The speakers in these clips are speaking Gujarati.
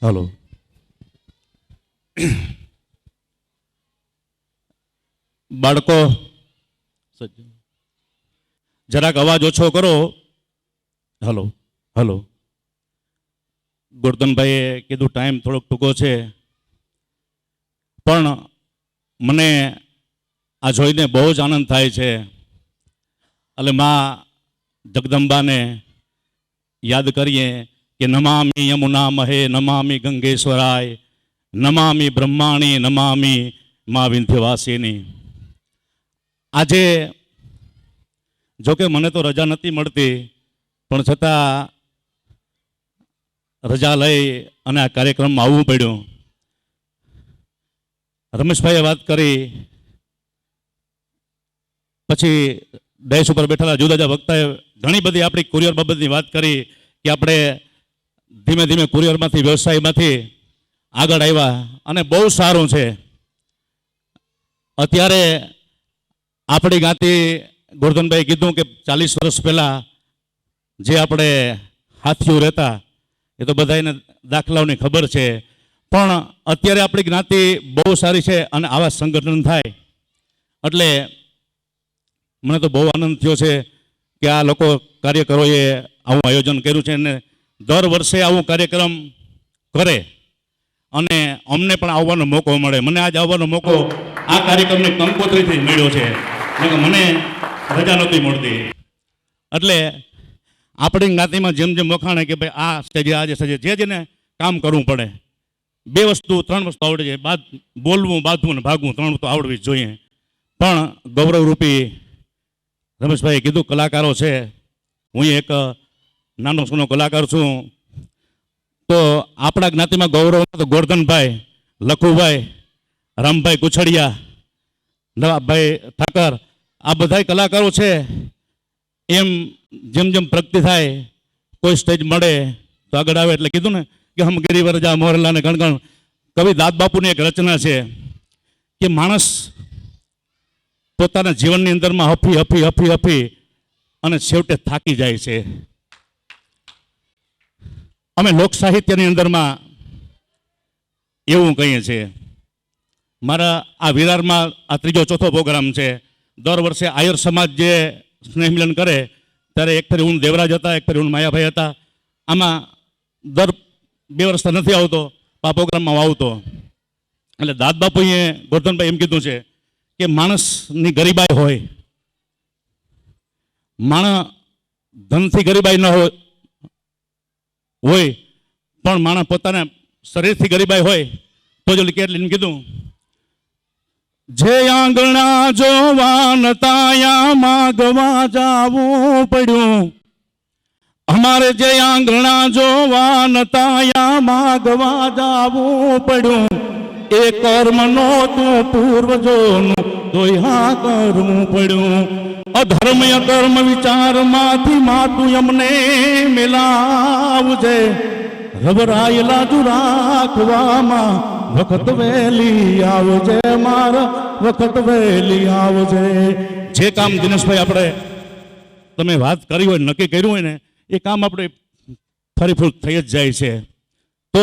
હલો. બાળકો જરાક અવાજ ઓછો કરો. Hello hello. ગોરધનભાઈએ કીધું ટાઈમ થોડોક ટૂંકો છે, પણ મને આ જોઈને બહુ જ આનંદ થાય છે. એટલે માં જગદંબાને યાદ કરીએ કે નમામિ યમુના મહે, નમામિ ગંગેશ્વરાય, નમામિ બ્રહ્માણી, નમામિ મા વિંધ્યવાસિની. આજે જોકે મને તો રજા નથી મળતી, પણ છતાં રજા લઈ અને આ કાર્યક્રમમાં આવવું પડ્યું. રમેશભાઈએ વાત કરી પછી ડેશ ઉપર બેઠેલા જુદા જુદા વક્તાએ ઘણી બધી આપણી કુરિયર બાબતની વાત કરી કે આપણે ધીમે ધીમે કુરિયરમાંથી વ્યવસાયમાંથી આગળ આવ્યા અને બહુ સારું છે. અત્યારે આપણી જ્ઞાતિ ગોરધનભાઈ કીધું કે 40 વર્ષ પહેલાં જે આપણે હાથીઓ રહેતા એ તો બધાને દાખલાઓની ખબર છે, પણ અત્યારે આપણી જ્ઞાતિ બહુ સારી છે અને આવા સંગઠન થાય એટલે મને તો બહુ આનંદ થયો છે કે આ લોકો કાર્યકરોએ આવું આયોજન કર્યું છે અને દર વર્ષે આવું કાર્યક્રમ કરે અને અમને પણ આવવાનો મોકો મળે. મને આજ આવવાનો મોકો આ કાર્યક્રમની કંકોત્રીથી મળ્યો છે, મને રજા નહોતી મળતી. એટલે આપણી જ્ઞાતિમાં જેમ જેમ વખાણે કે ભાઈ આ સ્ટેજે આજે સ્ટેજે જે જેને કામ કરવું પડે, 2 વસ્તુ 3 વસ્તુ આવડે છે, બોલવું, બાંધવું ને ભાગવું 3 વસ્તુ આવડવી જ જોઈએ. પણ ગૌરવરૂપી રમેશભાઈએ કીધું કલાકારો છે, હું એક નાનો સૂનો કલાકાર છું. તો આપણા જ્ઞાતિમાં ગૌરવ તો ગોરધનભાઈ, લખુભાઈ, રામભાઈ કુછડિયા, નવાબભાઈ ઠાકર, આ બધા કલાકારો છે. એમ જેમ જેમ પ્રગતિ થાય કોઈ સ્ટેજ મળે તો આગળ આવે. એટલે કીધું ને કે હમ ગિરિવર જા મોરલાને ગણગણ. કવિ દાદ બાપુની એક રચના છે કે માણસ પોતાના જીવનની અંદરમાં હફી હફી હફી હફી અને છેવટે થાકી જાય છે. અમે લોક સાહિત્યની અંદરમાં એવું કહીએ છીએ. મારા આ વિરારમાં આ 3જો 4થો પ્રોગ્રામ છે. દર વર્ષે આયર સમાજ જે સ્નેહ મિલન કરે ત્યારે એક ફેરી હું દેવરાજ હતા, એક ફેરી હું માયાભાઈ હતા. આમાં દર 2 વર્ષ નથી આવતો, આ પ્રોગ્રામમાં આવતો. એટલે દાદ બાપુએ ગોરધનભાઈ એમ કીધું છે કે માણસની ગરીબાઈ હોય, માણસ ધનથી ગરીબાઈ ન હોય, પણ માણસ પોતાના શરીરથી ગરીબાઈ હોય તો જ કેટલી કીધું, જે આંગણા જોવા નતાયા માગવા જાવું પડ્યું, અમારે જે આંગણા જોવા નતાયા માગવા જાવું પડ્યું, એ કર્મનો તું પૂર્વજોનું દોહા કરવું પડ્યું. અધર્મ અકર્મ વિચારમાંથી માતું અમને મિલાવજે, રબરાયેલા જુ રાખવામાં વખત વહેલી આવજે, મારા વખત વહેલી આવજે. જે કામ દિનેશભાઈ આપણે તમે વાત કરી હોય, નક્કી કર્યું હોય ને, એ કામ આપણે ફરીફૂલ થઈ જ જાય છે. તો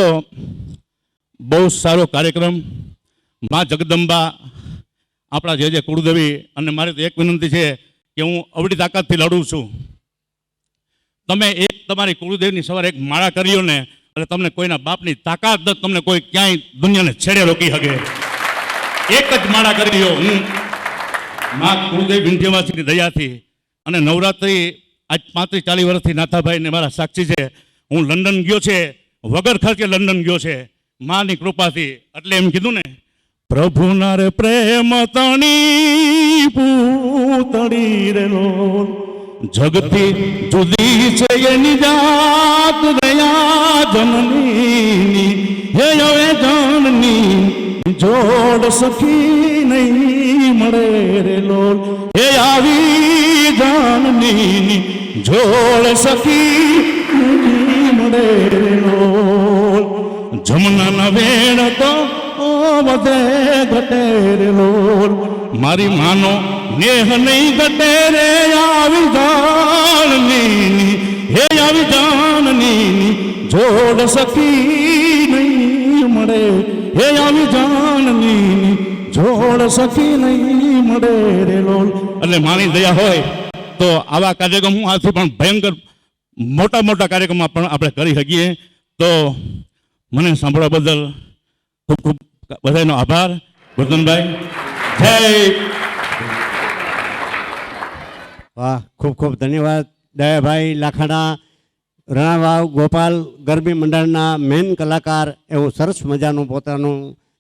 બહુ સારો કાર્યક્રમ. મા જગદંબા આપણા જે કુળદેવી, અને મારી તો એક વિનંતી છે કે હું અવળી તાકાતથી લડું છું. તમે એક તમારી કુળદેવીની સવારે એક માળા કર્યો ને એટલે તમને કોઈના બાપની તાકાત ન તમને કોઈ ક્યાંય દુનિયાને છેડે રોકી શકે. એક જ માળા કરી લ્યો. હું મા કુળદેવી વિંધ્યવાસિની દયાથી અને નવરાત્રી આજ 35-40 વર્ષથી નાથાભાઈને મારા સાક્ષી છે. હું લંડન ગયો છે, વગર ખર્ચે લંડન ગયો છે માની કૃપાથી. એટલે એમ કીધું ને, પ્રભુના રે પ્રેમ તણી પૂતળી રે લોલ, જગતી જુદી છે એની જાત દયા જનની, હે હવે જનની જોડ સખી નહીં મળે રે લોલ, હે આવી જનની જોડ સખી નહીં મળે રે લોલ. જમના વેણ તો વધે ઘટે રે લોલ, મારી માનો નેહ નહીં ઘટે રે આવી જાણની, હે આવી જાણની જોડ સખી નહીં નહીં મળે, એ આવી જાનની જોડ સખી નહીં મળે રે લોલ. એટલે માની દયા હોય તો આવા કાર્યક્રમ આથી પણ ભયંકર મોટા મોટા કાર્યક્રમો પણ આપણે કરી શકીએ. તો મને સાંભળવા બદલ ખૂબ ખૂબ બધાનો આભાર. ગોરધનભાઈ જય. વાહ, ખૂબ ખૂબ ધન્યવાદ દયાભાઈ લાખાણા, રણાવાવ ગોપાલ ગરબી મંડળના મેન કલાકાર. એવું સરસ મજાનું પોતાનું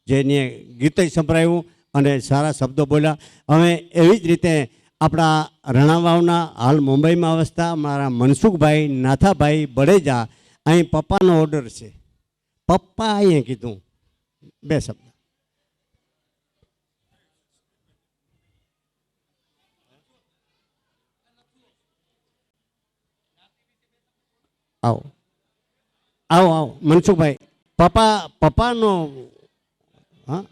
જેને ગીતે સંભળાયું અને સારા શબ્દો બોલ્યા. હવે એવી જ રીતે આપણા રણાવાવના હાલ મુંબઈમાં વસતા મારા મનસુખભાઈ નાથાભાઈ બડેજા, અહીં પપ્પાનો ઓર્ડર છે. પપ્પા અહીંયા કીધું બે શબ્દ. આવો આવો આવો મનસુખભાઈ. પપ્પાનો હા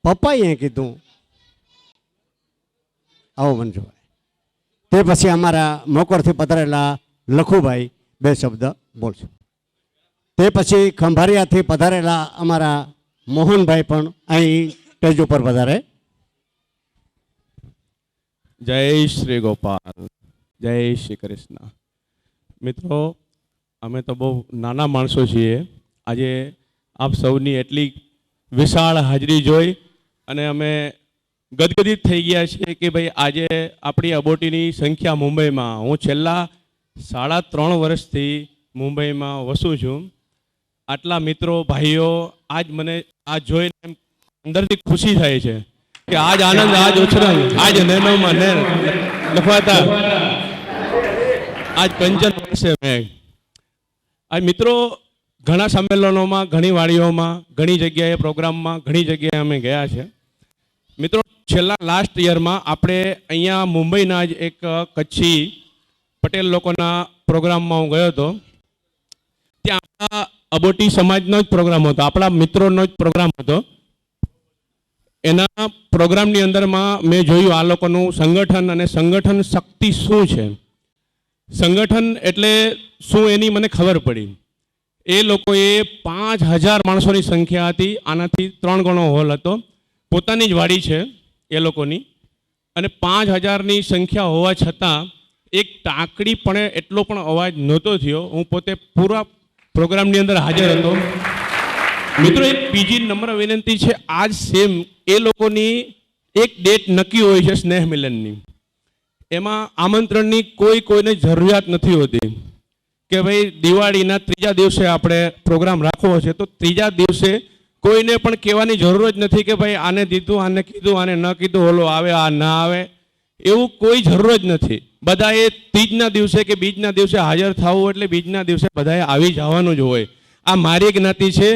પપ્પા અહીંયા કીધું. આવો મનસુખભાઈ. તે પછી અમારા મોકરથી પધારેલા લખુભાઈ બે શબ્દ બોલશે. તે પછી ખંભારિયાથી પધારેલા અમારા મોહનભાઈ પણ અહીં સ્ટેજ ઉપર પધારે. જય શ્રી ગોપાલ, જય શ્રી કૃષ્ણ. મિત્રો, અમે તો બહુ નાના માણસો છીએ. આજે આપ સૌની એટલી વિશાળ હાજરી જોઈ અને અમે ગદગદિત થઈ ગયા છીએ કે ભાઈ આજે આપણી અબોટીની સંખ્યા મુંબઈમાં, હું છેલ્લા 3.5 વર્ષથી મુંબઈમાં વસું છું. આટલા મિત્રો ભાઈઓ, આજ મને આ જોઈને અંદરથી ખુશી થાય છે કે આજ આનંદ, આજ ઉછરંગ, આજ નૈનોમાં નૈન લખવાતા, આજ કંચન વર્ષે મેઘ. આ મિત્રો ઘણા સંમેલનોમાં, ઘણી વાડીઓમાં, ઘણી જગ્યાએ પ્રોગ્રામમાં, ઘણી જગ્યાએ અમે ગયા છે. મિત્રો, છેલ્લા લાસ્ટ યરમાં આપણે અહીંયા મુંબઈના જ એક કચ્છી પટેલ લોકોના પ્રોગ્રામમાં હું ગયો હતો. ત્યાં આપણા અબોટી સમાજનો જ પ્રોગ્રામ હતો, આપણા મિત્રોનો જ પ્રોગ્રામ હતો. એના પ્રોગ્રામની અંદરમાં મેં જોયું આ લોકોનું સંગઠન અને સંગઠન શક્તિ શું છે, સંગઠન એટલે શું એની મને ખબર પડી. એ લોકોએ 5000 માણસોની સંખ્યા હતી, આનાથી 3 ગણો હોલ હતો. પોતાની જ વાડી છે એ લોકોની, અને 5000ની સંખ્યા હોવા છતાં એક ટાંકડી પણ એટલો પણ અવાજ નહોતો થયો. હું પોતે પૂરા પ્રોગ્રામની અંદર હાજર હતો. મિત્રો, એક બીજી નમ્ર વિનંતી છે, આજ સેમ એ લોકોની એક ડેટ નક્કી હોય છે સ્નેહ મિલનની. એમાં આમંત્રણની કોઈને જરૂરિયાત નથી હોતી કે ભાઈ દિવાળીના 3જા દિવસે આપણે પ્રોગ્રામ રાખવો છે તો 3જા દિવસે કોઈને પણ કહેવાની જરૂર જ નથી કે ભાઈ આને દીધું, આને કીધું, આને ન કીધું, ઓલો આવે આ ના આવે, એવું કોઈ જરૂર જ નથી. બધાએ ત્રીજના દિવસે કે બીજના દિવસે હાજર થવું એટલે બીજના દિવસે બધાએ આવી જવાનું જ હોય. આ મારી જ્ઞાતિ છે,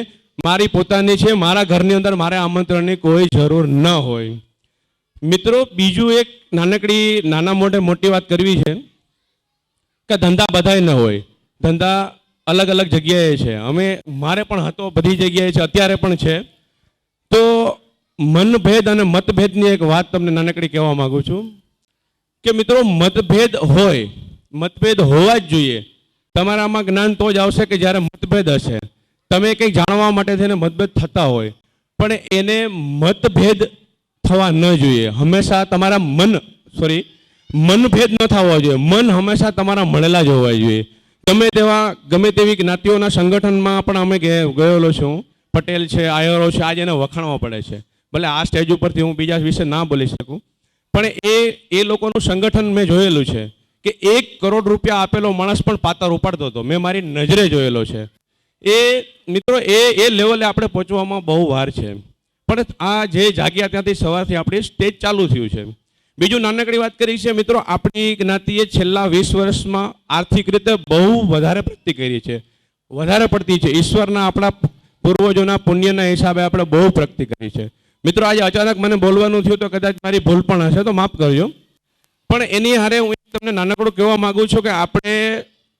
મારી પોતાની છે, મારા ઘરની અંદર મારે આમંત્રણની કોઈ જરૂર ન હોય. મિત્રો, બીજું એક નાના મોટી વાત કરવી છે કે ધંધા બધાય ન હોય, ધંધા અલગ અલગ જગ્યાએ છે. મારે પણ હતો, બધી જગ્યાએ છે, અત્યારે પણ છે. તો મનભેદ અને મતભેદની એક વાત તમને નાનકડી કહેવા માંગુ છું કે મિત્રો, મતભેદ હોવા જ જોઈએ. તમારામાં જ્ઞાન તો જ આવશે કે જ્યારે મતભેદ હશે. તમે કંઈક જાણવા માટે થઈને મતભેદ થતા હોય, પણ એને મતભેદ થવા ન જોઈએ. હંમેશા તમારા મનભેદ ન થવા જોઈએ. મન હંમેશા તમારા મળેલા જ હોવા જોઈએ. ગમે તેવી જ્ઞાતિઓના સંગઠનમાં પણ અમે ગયેલો છું. પટેલ છે, આયરો છે, આજે એને વખાણવા પડે છે. ભલે આ સ્ટેજ ઉપરથી હું બીજા વિશે ના બોલી શકું, પણ એ લોકોનું સંગઠન મેં જોયેલું છે કે 1 કરોડ રૂપિયા આપેલો માણસ પણ પાતર ઉપાડતો હતો. મેં મારી નજરે જોયેલો છે. મિત્રો, એ લેવલે આપણે પહોંચવામાં બહુ વાર છે. પણ આ જે જાગ્યા ત્યાંથી સવારથી આપણી સ્ટેજ ચાલુ થયું છે. બીજું નાનકડી વાત કરી છે મિત્રો, આપણી જ્ઞાતિએ છેલ્લા 20 વર્ષમાં આર્થિક રીતે બહુ વધારે પ્રગતિ કરી છે, વધારે પડતી છે. ઈશ્વરના આપણા પૂર્વજોના પુણ્યના હિસાબે આપણે બહુ પ્રગતિ કરી છે. મિત્રો, આજે અચાનક મને બોલવાનું થયું તો કદાચ મારી ભૂલ પણ હશે તો માફ કરજો. પણ એની હારે હું તમને નાનકડું કહેવા માગું છું કે આપણે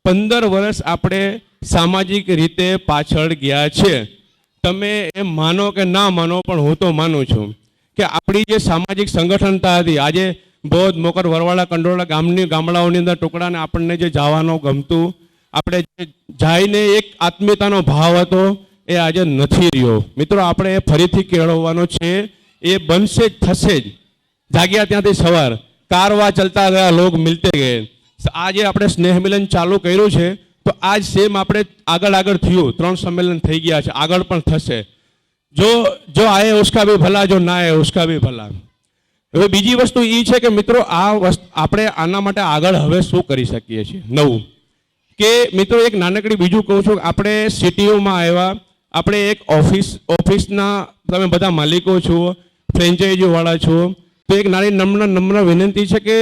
15 વર્ષ આપણે સામાજિક રીતે પાછળ ગયા છે. તમે એમ માનો કે ના માનો, પણ હું તો માનું છું કે આપણી જે સામાજિક સંગઠનતા હતી, આજે બોધ, મોકર, વરવાડા, કંડોળા ગામડાઓની અંદર ટુકડાને આપણને જે જવાનું ગમતું, આપણે જઈને એક આત્મીયતાનો ભાવ હતો એ આજે નથી રહ્યો. મિત્રો આપણે એ ફરીથી કેળવવાનો છે. એ બનશે જ, થશે જ. જાગ્યા ત્યાંથી સવાર, કારવા ચલતા ગયા લોગ મિલતે ગયે. આજે આપણે સ્નેહ મિલન ચાલુ કર્યું છે તો આજ સેમ આપણે આગળ થયું. 3 સંમેલન થઈ ગયા છે, આગળ પણ થશે. જો આયે ઉસકા ભી ભલા, જો ના આયે ઉસકા ભી ભલા. હવે બીજી વસ્તુ એ છે કે મિત્રો આપણે આના માટે આગળ હવે શું કરી શકીએ છીએ નવું, કે મિત્રો એક નાનકડી બીજું કહું છું. આપણે સિટીઓમાં આવ્યા, આપણે એક ઓફિસના તમે બધા માલિકો છો, ફ્રેન્ચાઇઝીવાળા છો, તો એક નાની નમ્ર વિનંતી છે કે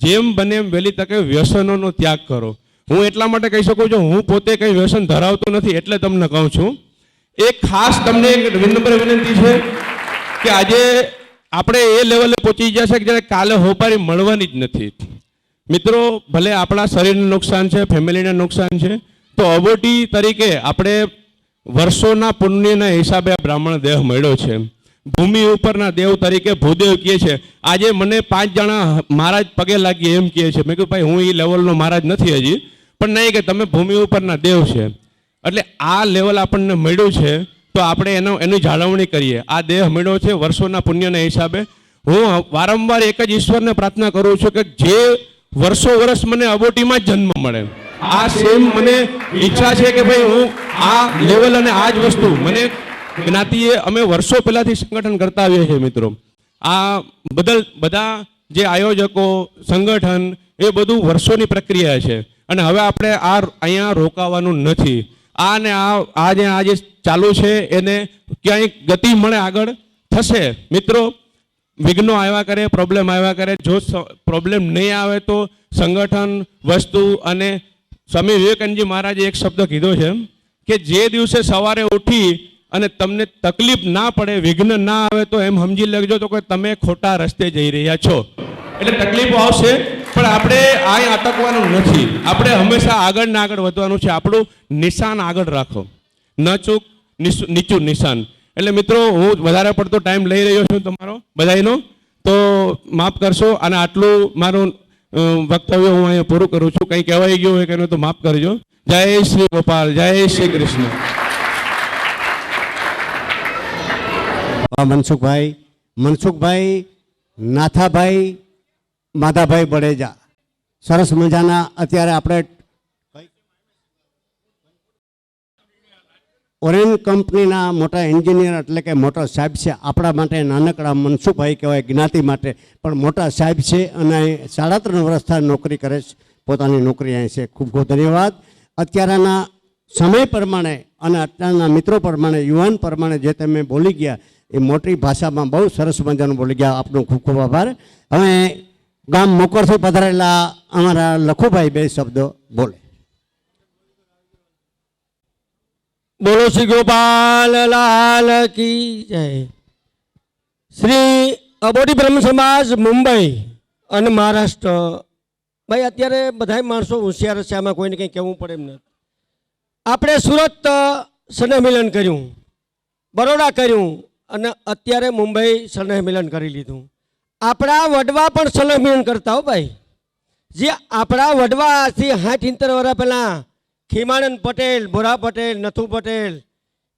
જેમ બને એમ વહેલી તકે વ્યસનોનો ત્યાગ કરો. હું એટલા માટે કહી શકું છું, હું પોતે કંઈ વ્યસન ધરાવતો નથી એટલે તમને કહું છું. એક ખાસ તમને એક વિનમ્ર વિનંતી છે કે આજે આપણે એ લેવલે પહોંચી ગયા છે કે જ્યારે કાલે હોપારી મળવાની જ નથી. મિત્રો ભલે આપણા શરીરને નુકસાન છે, ફેમિલીને નુકસાન છે, તો અબોટી તરીકે આપણે વર્ષોના પુણ્યના હિસાબે આ બ્રાહ્મણ દેહ મળ્યો છે. ભૂમિ ઉપરના દેવ તરીકે ભૂદેવ કહે છે. આજે મને 5 જણા મહારાજ પગે લાગી એમ કહે છે. મેં કહ્યું ભાઈ હું એ લેવલનો મહારાજ નથી હજી, પણ નહીં કે તમે ભૂમિ ઉપરના દેવ છે. એટલે આ લેવલ આપણને મળ્યું છે તો આપણે એની જાળવણી કરીએ. આ દેહ મળ્યો છે વર્ષોના પુણ્યના હિસાબે. હું વારંવાર એક જ ઈશ્વરને પ્રાર્થના કરું છું કે જે વર્ષ મને અબોટીમાં જ જન્મ મળે. આ સેમ મને ઈચ્છા છે કે ભાઈ હું આ લેવલ અને આ જ વસ્તુ મને જ્ઞાતિએ અમે વર્ષો પહેલાથી સંગઠન કરતા આવીએ છીએ. મિત્રો આ બધા જે આયોજકો સંગઠન એ બધું વર્ષોની પ્રક્રિયા છે અને હવે આપણે અહીંયા રોકાવાનું નથી. આ જે ચાલુ છે એને ક્યાંય ગતિ મળે આગળ થશે. મિત્રો વિઘ્નો આવ્યા કરે, પ્રોબ્લેમ આવ્યા કરે. જો પ્રોબ્લેમ નહીં આવે તો સંગઠન વસ્તુ અને સ્વામી વિવેકાનંદજી મહારાજે એક શબ્દ કીધો છે કે જે દિવસે સવારે ઉઠી અને તમને તકલીફ ના પડે, વિઘ્ન ના આવે તો એમ સમજી લેજો તો કે તમે ખોટા રસ્તે જઈ રહ્યા છો. એટલે તકલીફો આવશે પણ આપણે અહીં અટકવાનું નથી. આપણે હંમેશા આગળ ને આગળ વધવાનું છે. આપણું નિશાન આગળ રાખો, ન ચૂક નીચું નિશાન. એટલે મિત્રો હું વધારે પડતો ટાઈમ લઈ રહ્યો છું તમારો બધાનો, તો માફ કરશો. અને આટલું મારું વક્તવ્ય હું અહીંયા પૂરું કરું છું. કંઈ કહેવાય ગયું હોય કે તો માફ કરજો. જય શ્રી ગોપાલ, જય શ્રી કૃષ્ણ. મનસુખભાઈ નાથાભાઈ માધાભાઈ બળેજા, સરસ મજાના અત્યારે આપણે ઓરેન્જ કંપનીના મોટા એન્જિનિયર એટલે કે મોટા સાહેબ છે. આપણા માટે નાનકડા મનસુખભાઈ કહેવાય, જ્ઞાતિ માટે પણ મોટા સાહેબ છે અને 3.5 વર્ષથી નોકરી કરે છે. પોતાની નોકરી અહીં છે. ખૂબ ખૂબ ધન્યવાદ. અત્યારના સમય પ્રમાણે અને અત્યારના મિત્રો પ્રમાણે, યુવાન પ્રમાણે જે તમે બોલી ગયા એ મોટી ભાષામાં બહુ સરસ મજાનું બોલી ગયા. આપનો ખૂબ ખૂબ આભાર. હવે ગામ મોકરથી પધારેલા અમારા લખુભાઈ 2 શબ્દો બોલે. બોલો શ્રી ગોપાલ લાલ કી જય. શ્રી અબોટી બ્રહ્મ સમાજ મુંબઈ અને મહારાષ્ટ્ર, ભાઈ અત્યારે બધા માણસો હોશિયાર છે, આમાં કોઈને કંઈ કહેવું પડે એમ નથી. આપણે સુરત સ્નેહમિલન કર્યું, બરોડા કર્યું અને અત્યારે મુંબઈ સ્નેહમિલન કરી લીધું. આપણા વડવા પણ સ્નેહમિલન કરતા હો ભાઈ. જે આપણા વડવા આજથી 60-70 વર્ષ પહેલાં ખીમાનંદ પટેલ, ભોરા પટેલ, નથુ પટેલ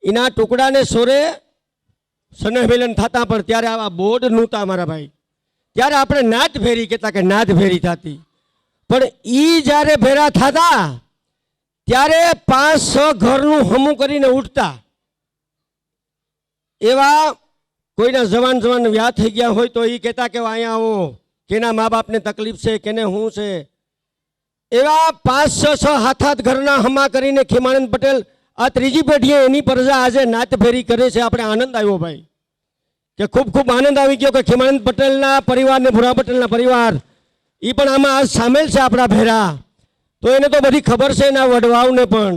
એના ટુકડાને સોરે સ્નેહમિલન થતા, પણ ત્યારે આવા બોર્ડ નહોતા મારા ભાઈ. ત્યારે આપણે નાત ફેરી કહેતા કે નાત ફેરી થતી, પણ એ જ્યારે ભેરા થતા ત્યારે 5-6 ઘરનું હમું કરીને ઉઠતા. એવા કોઈના જવાન વ્યાહ થઈ ગયા હોય તો એ કહેતા કે અહીંયા આવો, કેના મા બાપને તકલીફ છે, કેને શું છે. એવા 5-6 7 ઘરના હમા કરીને ખીમાનંદ પટેલ આ 3જી પેઢીએ એની પ્રજા આજે નાત ફેરી કરે છે. આપણે આનંદ આવ્યો ભાઈ, કે ખૂબ ખૂબ આનંદ આવી ગયો કે ખીમાનંદ પટેલના પરિવાર ને ભુરા પટેલના પરિવાર એ પણ આમાં આજ સામેલ છે આપણા ભેરા. તો એને તો બધી ખબર છે એના વડવાઓને પણ.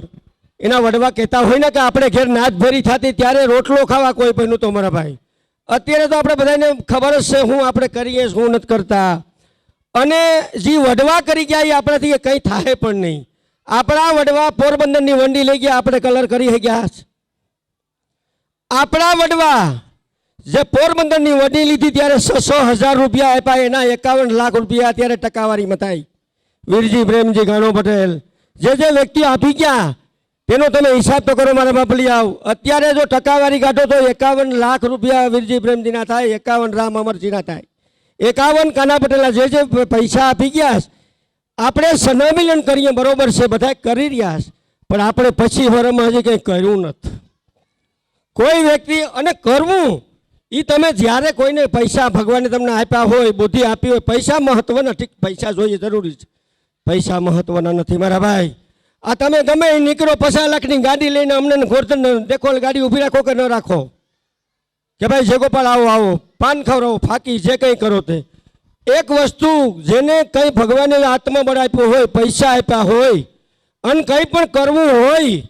એના વડવા કહેતા હોય ને કે આપણે ઘેર નાત ફેરી થતી ત્યારે રોટલો ખાવા કોઈ પણ નહોતો મારા ભાઈ. અત્યારે તો આપણે બધાને ખબર જ છે હું આપણે કરીએ શું નથી કરતા. અને જે વડવા કરી ગયા એ આપણાથી કંઈ થાય પણ નહીં. આપણા વડવા પોરબંદરની વંડી લઈ ગયા, આપણે કલર કરી ગયા. આપણા વડવા જે પોરબંદરની વંડી લીધી ત્યારે 600,000 રૂપિયા આપ્યા, એના 51 લાખ રૂપિયા અત્યારે ટકાવારીમાં થાય. વીરજી પ્રેમજી ગાણો પટેલ જે વ્યક્તિઓ આપી ગયા તેનો તમે હિસાબ તો કરો મારા બાપલી આવ. અત્યારે જો ટકાવારી કાઢો તો 51 લાખ રૂપિયા વીરજી પ્રેમજીના થાય, 51 રામ અમરજીના થાય, 51 કાના પટેલના જે પૈસા આપી ગયા છે. આપણે સન્માન કરીએ બરોબર છે, બધા કરી રહ્યા છે, પણ આપણે પછી વરમાં હજી કંઈ કર્યું નથી. કોઈ વ્યક્તિ અને કરવું એ તમે જ્યારે કોઈને પૈસા ભગવાને તમને આપ્યા હોય, બુદ્ધિ આપી હોય, પૈસા મહત્વના, ઠીક પૈસા જોઈએ જરૂરી છે, પૈસા મહત્વના નથી મારા ભાઈ. આ તમે ગમે એ નીકળો 50 લાખની ગાડી લઈને અમને ગોરધન દેખો, ગાડી ઊભી રાખો કે ન રાખો, કે ભાઈ જયગોપાલ આવો આવો, પાન ખવડાવો, ફાકી જે કંઈ કરો તે. એક વસ્તુ જેને કંઈ ભગવાને આત્મબળ આપ્યું હોય, પૈસા આપ્યા હોય અને કંઈ પણ કરવું હોય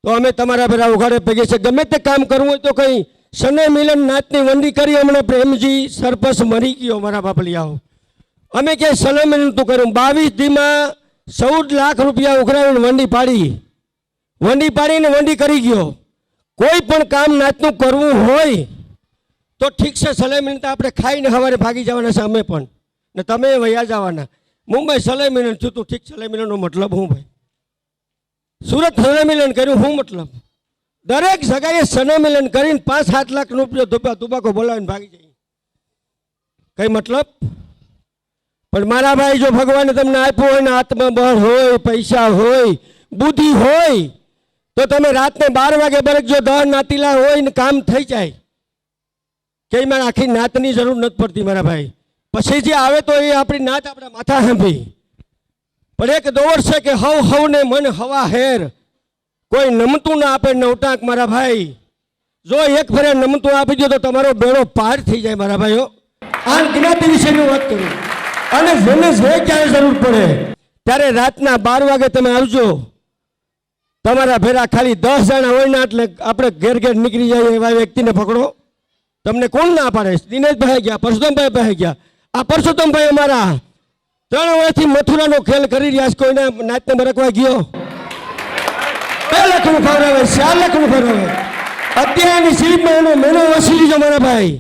તો અમે તમારા ભેરા ઉઘાડે ભેગી છે. ગમે તે કામ કરવું હોય તો કંઈ સને મિલન નાતની વંડી કરી. હમણાં પ્રેમજી સરપંચ મરી ગયો મારા બાપલિયાઓ, અમે ક્યાંય સને મિલન તું કર્યું. 22 દીમાં 14 લાખ રૂપિયા ઉઘરાવીને વંડી પાડીને વંડી કરી ગયો. કોઈ પણ કામ નાતનું કરવું હોય તો ઠીક છે, સલાઈ તો આપણે ખાઈને સવારે ભાગી જવાના છે અમે પણ, ને તમે વયા જવાના. મુંબઈ સલાઈ મિલન થયું તું, ઠીક, સલાઈ મિલનનો મતલબ હું ભાઈ? સુરત સલાઈ મિલન કર્યું, શું મતલબ? દરેક જગાએ સને મિલન કરીને 5-7 લાખ રૂપિયા તુબાકો બોલાવીને ભાગી જાય, કઈ મતલબ? પણ મારા ભાઈ, જો ભગવાને તમને આપ્યું હોય ને આત્મબળ હોય, પૈસા હોય, બુદ્ધિ હોય, તો તમે રાતને 12 વાગે બરકજો, 10 નાતીલા હોય ને કામ થઈ જાય. કે મારે આખી નાતની જરૂર નથી પડતી મારા ભાઈ. પછી જે આવે તો એ આપણી નાત આપણા માથા સાંભળી. પણ એક દોડ છે કે હવને મન હવા હેર, કોઈ નમતું ના આપે નવટાક મારા ભાઈ. જો એક ફેરે નમતું આપી દો તો તમારો બેડો પાર થઈ જાય મારા ભાઈઓ. આ જ્ઞાતિ વિશેની વાત કરું. અને જેને જે ક્યારે જરૂર પડે ત્યારે રાતના 12 વાગે તમે આવજો. તમારા ભેરા ખાલી 10 જણા હોય ને એટલે આપણે ઘેર ઘેર નીકળી જાય એવા વ્યક્તિને પકડો. તમને કોણ ના પાડે? દિનેશભાઈ ગયા, પરસોત્તમભાઈ પાસે ગયા. આ પરસોત્તમભાઈ અમારા 3 વર્ષથી મથુરાનો ખેલ કરી રહ્યા છે. કોઈને નાચને બરકવા ગયો 2 લાખનું ફાવરાવે, 4 લાખનું ફાવરાવે. અત્યારની સ્લીપમાં એનો મેનો વસી લીધો મારા ભાઈ.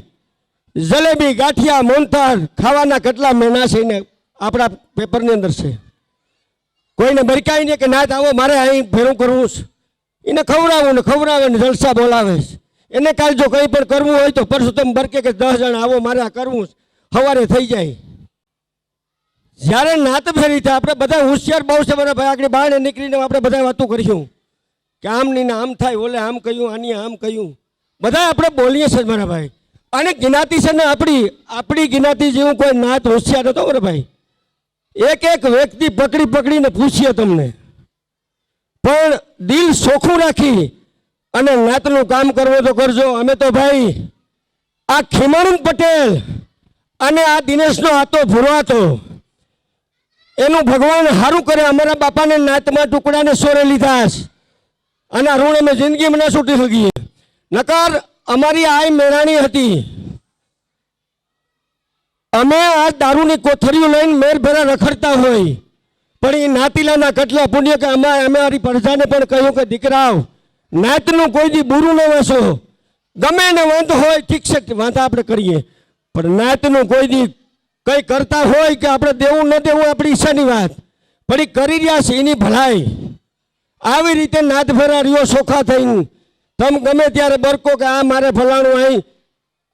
જલેબી, ગાંઠિયા, મોહનથાળ ખાવાના કેટલા મહિના છે ને આપણા પેપરની અંદર છે. કોઈને બરકાઈને કે નાચ આવો મારે અહીં ફેરું કરવું છે, એને ખવડાવું ને ખવડાવે ને જલસા બોલાવે છે. એને કાલ જો કંઈ પણ કરવું હોય તો પરસોત્તમ બરકે કે 10 જણા આવો મારે આ કરવું છે, સવારે થઈ જાય. જ્યારે નાત ફેરી થાય આપણે બધા હોશિયાર બહુ છે મારા ભાઈ. આગળ બહાર નીકળીને આપણે બધા વાતો કરીશું કે આમ નહીં ને આમ થાય, ઓલે આમ કહ્યું, આની આમ કહ્યું, બધા આપણે બોલીએ છીએ મારા ભાઈ. અને જ્ઞાતિ છે ને આપણી જ્ઞાતિ જેવું કોઈ નાત હોશિયાર હતો મારા ભાઈ. એક એક વ્યક્તિ પકડીને પૂછીએ તમને, પણ દિલ ચોખ્ખું રાખી અને નાતનું કામ કરવું તો કરજો. અમે તો ભાઈ આ ખીમણ પટેલ અને આ દિનેશનો હાથો ભૂરો હતો, એનું ભગવાન સારું કરે. અમારા બાપાને નાતમાં ટુકડાને સોરે લીધા છે અને આ ઋણ અમે જિંદગીમાં ના છૂટી શકીએ. નકર અમારી આય મેળાણી હતી. અમે આ દારૂની કોથળીઓ લઈને મેર ભેરા રખડતા હોય, પણ એ નાતીલાના કેટલા પુણ્ય કે અમારી પ્રજાને પણ કહ્યું કે દીકરાઓ નાતનું કોઈ દી બુરું ન વેચો. ગમે ને વાંધો હોય ઠીક છે, વાંધા આપણે કરીએ, પણ નાતનું કોઈ દી કંઈ કરતા હોય કે આપણે દેવું ન દેવું આપણી ઈચ્છાની વાત, પણ એ કરી રહ્યા છે એની ભલાઈ. આવી રીતે નાત ફેરા રહ્યો ચોખ્ખા થઈને તમે ગમે ત્યારે બરકો કે આ મારે ફલાણું અહીં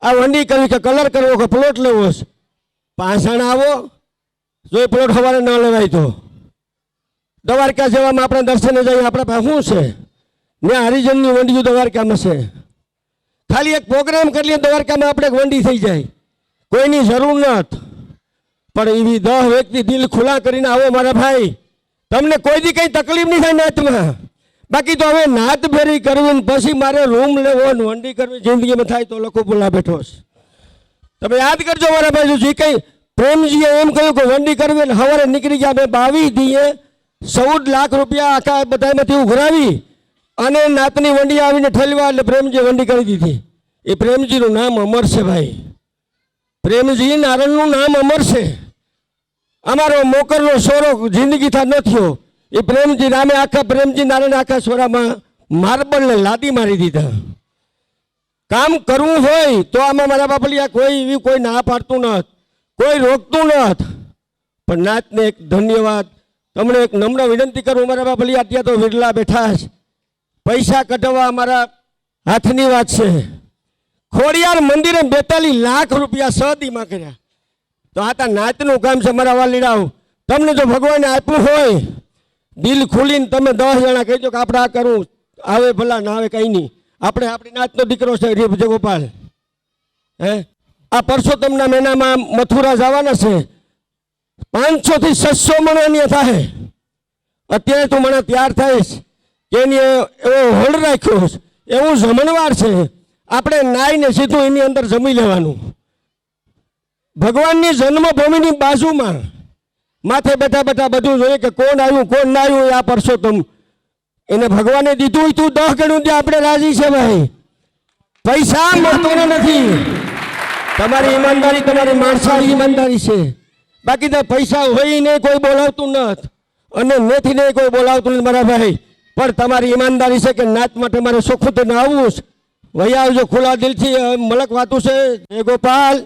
આ વંડી કરવી કે કલર કરવો કે પ્લોટ લેવો છે, 5 જણા આવો. જો એ પ્લોટ સવારે ન લેવાય તો દ્વારકા જવામાં આપણે દર્શને જઈએ, આપણે પાસે શું છે ને હરિજનની વંડીઓ દ્વારકામાં છે. ખાલી એક પ્રોગ્રામ કરી લઈએ દ્વારકામાં આપણે વંડી થઈ જાય, કોઈની જરૂર નથી. પણ એવી 10 વ્યક્તિ દિલ ખુલ્લા કરીને આવો મારા ભાઈ, તમને કોઈ દી કંઈ તકલીફ નહીં થાય નાતમાં. બાકી તો હવે નાત ફેરી કરવી પછી મારે રૂમ લેવો ને વંડી કરવી જિંદગીમાં થાય તો લખો બોલા બેઠો છે. તમે યાદ કરજો મારા ભાઈ, જે કંઈ પ્રેમજીએ એમ કહ્યું કે વંડી કરવી ને સવારે નીકળી ગયા. મેં 22 દીએ 14 લાખ રૂપિયા આખા બધામાંથી ઉઘરાવી અને નાતની વંડી આવીને ઠલવા એટલે પ્રેમજીએ વંડી કરી દીધી. એ પ્રેમજીનું નામ અમર છે ભાઈ. પ્રેમજી નારણનું નામ અમર છે. અમારો મોકરનો સોરો જિંદગી થા ન થયો. એ પ્રેમજી નામે આખા પ્રેમજી નારાયણ આખા સોરામાં માર્બલને લાદી મારી દીધા. કામ કરવું હોય તો આમાં મારા બાપલિયા કોઈ એવી કોઈ ના પાડતું નથી, કોઈ રોકતું નથી. પણ નાતને એક ધન્યવાદ, તમને એક નમ્ર વિનંતી કરું મારા બાપલિયા, અત્યારે તો વિરલા બેઠા છે, પૈસા કઢાવવા અમારા હાથની વાત છે. ખોડિયાર મંદિરે 42 લાખ રૂપિયા સદીમાં કર્યા. તો આ તા નાતનું કામ છે મારા વાલીડાઓ. તમને જો ભગવાને આપ્યું હોય દિલ ખુલીને તમે 10 જણા કહેજો કે આપણે આ કરવું, આવે ભલા ના આવે કંઈ નહીં. આપણે આપણી નાતનો દીકરો છે જય ગોપાલ. હે આ પરસોત્તમના મહિનામાં મથુરા જવાના છે. 500 થી 600 મણ અહીંયા થાય. અત્યારે તું મને તૈયાર થઈશ કે એની એવો હોલ્ડ રાખ્યો છે, એવું જમણવાર છે. આપણે નાઈને સીધું એની અંદર જમી લેવાનું. ભગવાનની જન્મભૂમિની બાજુમાં માથે બેઠા બેઠા બધું જોઈએ કે કોણ આવ્યું કોણ ના આવ્યું. આ પરસોત્તમ એને ભગવાને દીધું તું 10 ગણું દે, આપણે રાજી છે ભાઈ. પૈસા મળતો નથી, તમારી ઈમાનદારી તમારી માણસાળી ઈમાનદારી છે. બાકી તો પૈસા હોય નહીં, કોઈ બોલાવતું નથી અને નથી નહીં કોઈ બોલાવતું નથી મારા ભાઈ. પણ તમારી ઈમાનદારી છે કે નાત માટે મારે સુખું તો ના આવવું છે. વહી આવજો ખુલ્લા દિલથી. મલક વાતું છે. જય ગોપાલ,